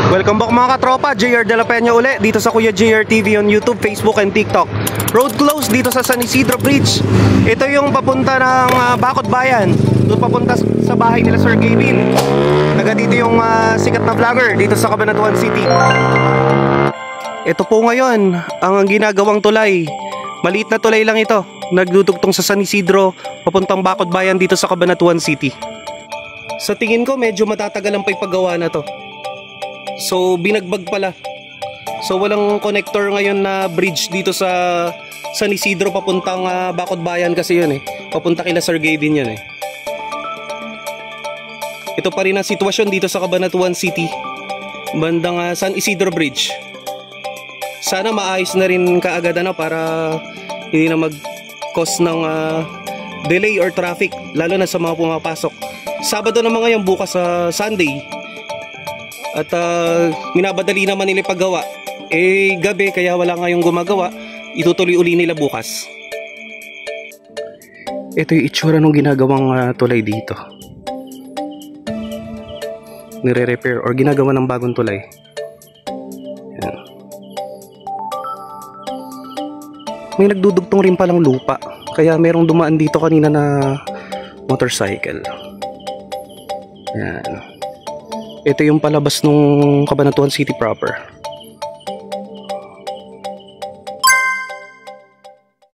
Welcome back mga katropa, JR De La Peña uli dito sa Kuya JR TV on YouTube, Facebook and TikTok. Road close dito sa San Isidro Bridge. Ito yung papunta ng Bacot Bayan. Doon papunta sa bahay nila Sir Gavin. Taga dito yung sikat na vlogger dito sa Cabanatuan City. Ito po ngayon ang ginagawang tulay. Maliit na tulay lang ito. Nagdudugtong sa San Isidro papuntang Bacot Bayan dito sa Cabanatuan City. Sa tingin ko medyo matatagal ang pagpagawa na to. So binagbag pala. So walang connector ngayon na bridge dito sa San Isidro papuntang Bacot Bayan kasi yun eh. Papunta kila Sir Gavin yun eh. Ito pa rin ang sitwasyon dito sa Cabanatuan City. Bandang San Isidro Bridge. Sana maayos na rin kaagad para hindi na mag-cause ng delay or traffic lalo na sa mga pumapasok. Sabado naman ngayon, bukas sa Sunday. At minabadali naman nila paggawa. Gabi kaya wala ngayong gumagawa. Itutuloy uli nila bukas. Ito yung itsura ng ginagawang tulay dito. Nire-repair or ginagawa ng bagong tulay. Yan. May nagdudugtong rin palang lupa. Kaya merong dumaan dito kanina na motorcycle. Yan. Ito yung palabas ng Cabanatuan City proper.